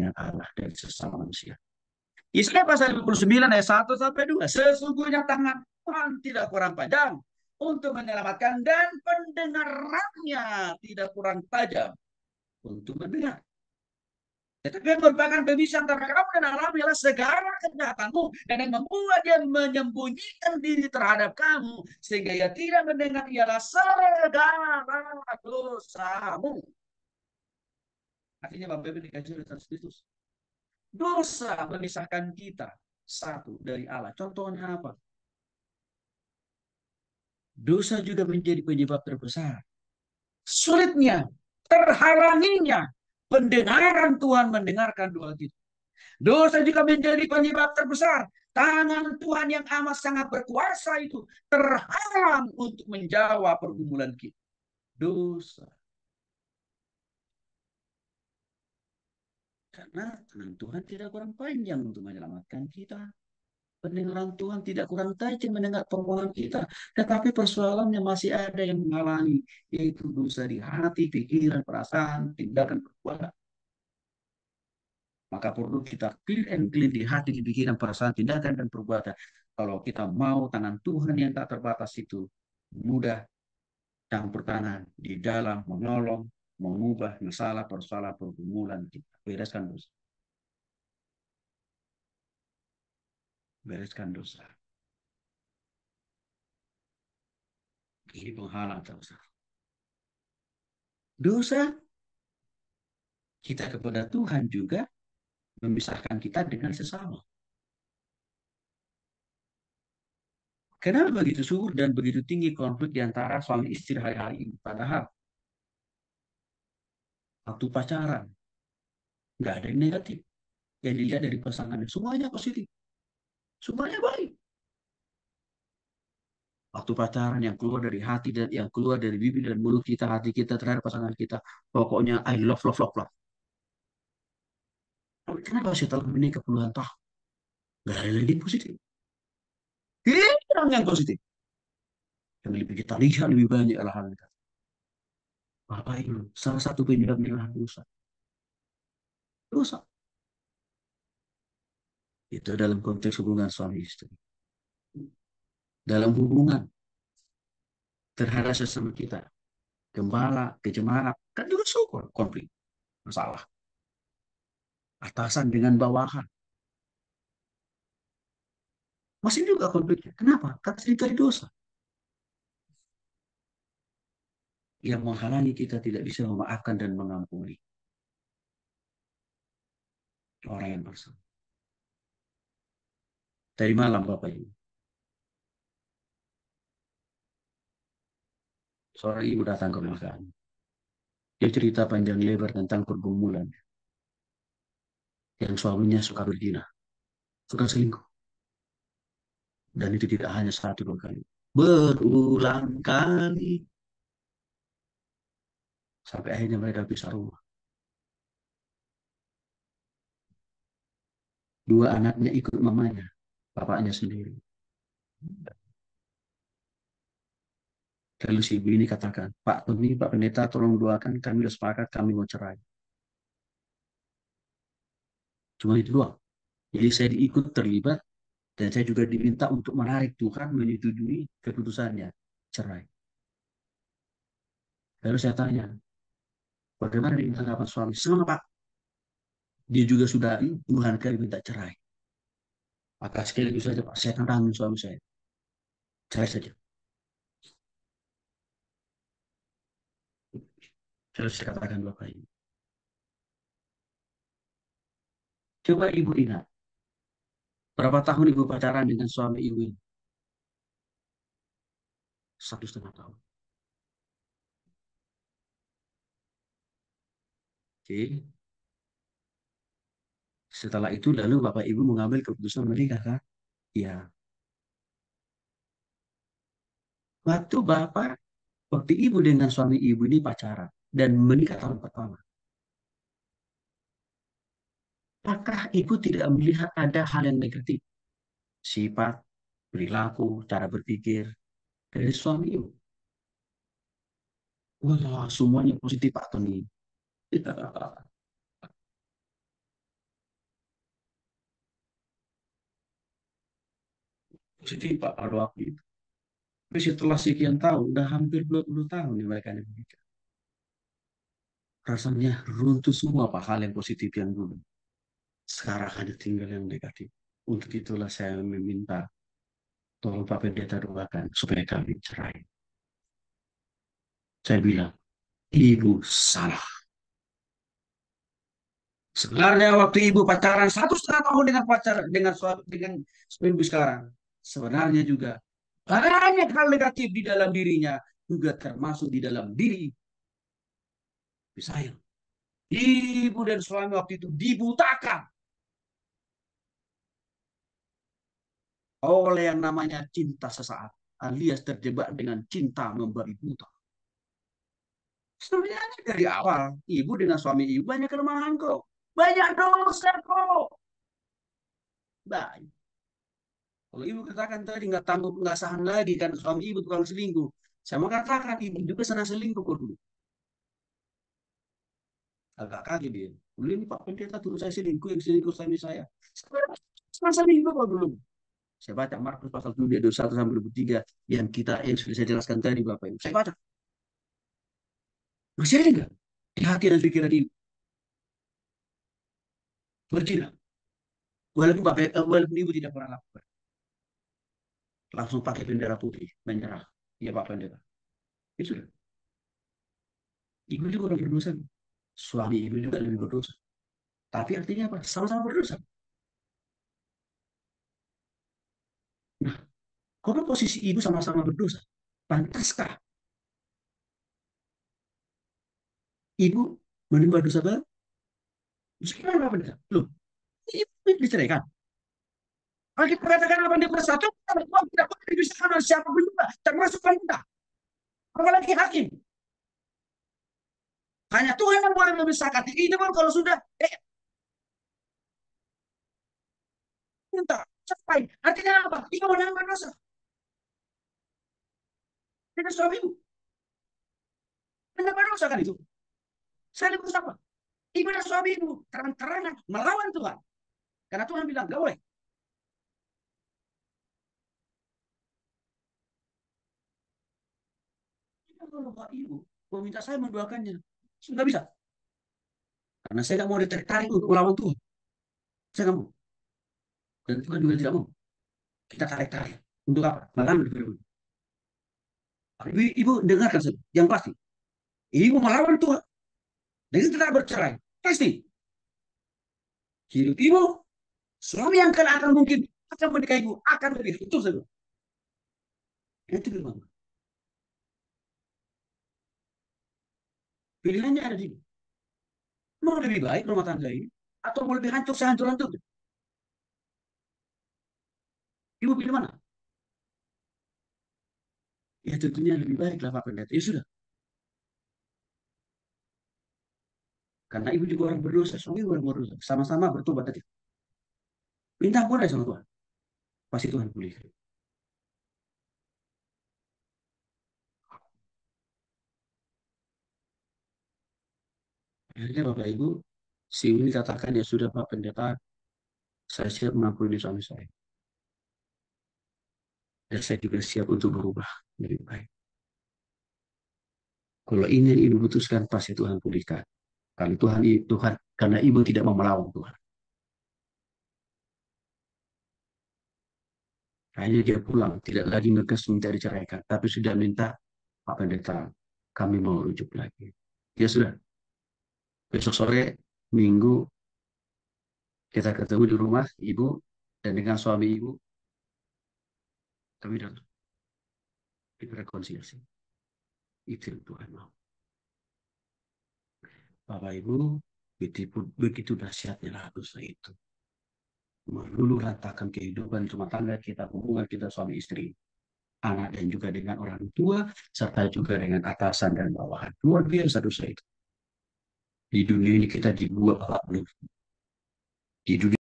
dengan Allah dan sesama manusia. Yesaya pasal 59 ayat 1 sampai 2. Sesungguhnya tangan Tuhan tidak kurang panjang untuk menyelamatkan dan pendengarannya tidak kurang tajam untuk mendengar. Tetapi yang merupakan pembisaan antara kamu dan Allah ialah segala kejahatanmu dan yang membuat dia menyembunyikan diri terhadap kamu sehingga ia tidak mendengar ialah segala dosamu. Artinya Bapak Ibu dikaji oleh Kristus. Dosa memisahkan kita satu dari Allah. Contohnya apa? Dosa juga menjadi penyebab terbesar. Sulitnya, terhalanginya pendengaran Tuhan mendengarkan doa kita. Dosa juga menjadi penyebab terbesar. Tangan Tuhan yang amat sangat berkuasa itu terhalang untuk menjawab pergumulan kita. Dosa. Karena tangan Tuhan tidak kurang panjang untuk menyelamatkan kita. Pendengaran Tuhan tidak kurang tajam mendengar permohonan kita. Tetapi persoalannya masih ada yang menghalangi. Yaitu dosa di hati, pikiran, perasaan, tindakan, perbuatan. Maka perlu kita clear and clean di hati, di pikiran, perasaan, tindakan, dan perbuatan. Kalau kita mau tangan Tuhan yang tak terbatas itu mudah campur tangan di dalam menolong, mengubah masalah, persoalan, pergumulan kita. Bereskan dosa. Bereskan dosa. Ini penghalang dosa. Dosa kita kepada Tuhan juga memisahkan kita dengan sesama. Kenapa begitu subur dan begitu tinggi konflik di antara suami istri hari-hari ini? Padahal waktu pacaran nggak ada yang negatif. Yang dilihat dari pasangannya semuanya positif, semuanya baik. Waktu pacaran yang keluar dari hati dan yang keluar dari bibir dan mulut kita, hati kita terhadap pasangan kita, pokoknya I love, love, love, love. Tapi kenapa setelah menikah puluhan tahun nggak ada lagi yang positif? Hilang yang positif. Yang lebih kita lihat lebih banyak hal-hal negatif. Bapak Ibu, salah satu penyebabnya adalah dosa. Dosa. Itu dalam konteks hubungan suami istri. Dalam hubungan terhadap sesama kita. Gembala, kejemarak, kan juga syukur konflik. Masalah. Atasan dengan bawahan. Masih juga konfliknya. Kenapa? Karena cerita dosa. Yang menghalangi kita tidak bisa memaafkan dan mengampuni orang yang bersalah. Dari malam Bapak Ibu. Seorang ibu datang ke rumah kami. Dia cerita panjang lebar tentang pergumulan. Yang suaminya suka berzina. Suka selingkuh. Dan itu tidak hanya satu dua kali. Berulang kali. Sampai akhirnya mereka pisah rumah. Dua anaknya ikut mamanya. Bapaknya sendiri. Lalu si ibu ini katakan, Pak Tony, Pak Pendeta, tolong doakan, kami sudah sepakat, kami mau cerai. Cuma itu doang. Jadi saya diikut terlibat, dan saya juga diminta untuk menarik Tuhan menyetujui keputusannya, cerai. Lalu saya tanya, bagaimana dengan tanggapan suami? Sama Pak, dia juga sudah puluhan kali minta cerai. Maka sekali itu saja Pak, saya tantangin suami saya, cerai saja. Terus saya katakan Bapak ini, coba Ibu ingat, berapa tahun Ibu pacaran dengan suami Ibu ini? 1,5 tahun. Oke. Setelah itu lalu Bapak Ibu mengambil keputusan menikah kan? Ya. Waktu Ibu dengan suami Ibu ini pacaran dan menikah tahun pertama. Apakah Ibu tidak melihat ada hal yang negatif? Sifat, perilaku, cara berpikir dari suami Ibu. Wah, semuanya positif Pak Tony. positif Pak pada waktu itu. Tapi setelah sekian tahun, udah hampir 20 tahun nih mereka ini menikah. Rasanya runtuh semua Pak hal yang positif yang dulu. Sekarang hanya tinggal yang negatif. Untuk itulah saya meminta, tolong Pak Pendeta doakan supaya kami cerai. Saya bilang, ibu salah. Sebenarnya waktu ibu pacaran 1,5 tahun dengan pacar dengan suami ibu sekarang, sebenarnya juga banyak hal negatif di dalam dirinya, juga termasuk di dalam diri saya. Ibu dan suami waktu itu dibutakan oleh yang namanya cinta sesaat, alias terjebak dengan cinta membabi buta. Sebenarnya dari awal, ibu dengan suami ibu banyak kelemahan kok. Banyak dosa kok. Baik. Kalau ibu katakan tadi nggak tangguh, nggak sahan lagi kan suami ibu tukang selingkuh. Saya mau katakan ibu juga senang selingkuh kok dulu. Agak kaget dia. Dulu ini Pak Pendeta turut saya selingkuh, yang selingkuh suami saya. Senang selingkuh kok dulu. Saya baca Markus pasal 7 ayat 21 sampai 23 yang sudah saya jelaskan tadi Bapak Ibu. Saya baca. Masih ada nggak di hati dan pikiran ibu berzina? Walaupun ibu tidak pernah lakukan. Langsung pakai bendera putih, menyerah. Ya Pak Pendeta. Itu sudah. Ibu juga orang berdosa. Suami ibu juga lebih berdosa. Tapi artinya apa? Sama-sama berdosa. Nah, kalau posisi ibu sama-sama berdosa, pantaskah ibu menimba dosa baru? Sekarang apa Pendeta? Loh, ibu diceraikan. Kalau kita katakan 81, Tuhan tidak boleh dibisarkan oleh siapapun juga, termasuk wanita, apalagi hakim. Hanya Tuhan yang boleh memisahkan. Ini pun kalau sudah, minta, capai. Artinya apa? Ibu menambah dosa. Dengan suamimu. Menambah dosa kan itu. Saling bersama. Ibu dan suamimu terang-terangan melawan Tuhan. Karena Tuhan bilang, gak boleh. Kalau Bapak Ibu mau minta saya mendoakannya, sudah bisa. Karena saya nggak mau ditarik melawan Tuhan. Saya nggak mau. Dan Tuhan juga tidak mau. Kita tarik-tarik. Untuk apa? Melawan Ibu. Ibu dengarkan yang pasti. Ibu melawan Tuhan. Dengan tidak bercerai. Pasti. Hidup ibu, suami yang kelak akan mungkin akan menikahi ibu. Akan lebih. Itu saja. Itu memang. Pilihannya ada di ibu. Mau lebih baik rumah tangga ini? Atau mau lebih hancur sehancur-hancur? Ibu pilih mana? Ya tentunya lebih baik lah Pak Pendeta. Ya sudah. Karena ibu juga orang berdosa. Suami orang berdosa. Sama-sama bertobat tadi. Minta ampun aja sama Tuhan. Pasti Tuhan pulihkan. Akhirnya Bapak Ibu, si ini katakan ya sudah Pak Pendeta, saya siap mengampuni suami saya. Dan saya juga siap untuk berubah lebih baik. Kalau ini yang ibu putuskan, pasti Tuhan pulihkan. Kalau Tuhan, karena ibu tidak mau melawan Tuhan. Akhirnya dia pulang, tidak lagi ngegas minta diceraikan, tapi sudah minta Pak Pendeta, kami mau rujuk lagi. Ya sudah, besok sore, Minggu, kita ketemu di rumah ibu dan dengan suami ibu, kami datang rekonsiliasi. Itu yang Tuhan mau. Bapak Ibu, begitu dahsyatnya lah dosa itu. Melulu rantakan kehidupan rumah tangga kita, hubungan kita suami istri, anak dan juga dengan orang tua, serta juga dengan atasan dan bawahan. Luar biasa dosa itu. Di dunia ini kita dibuat di dunia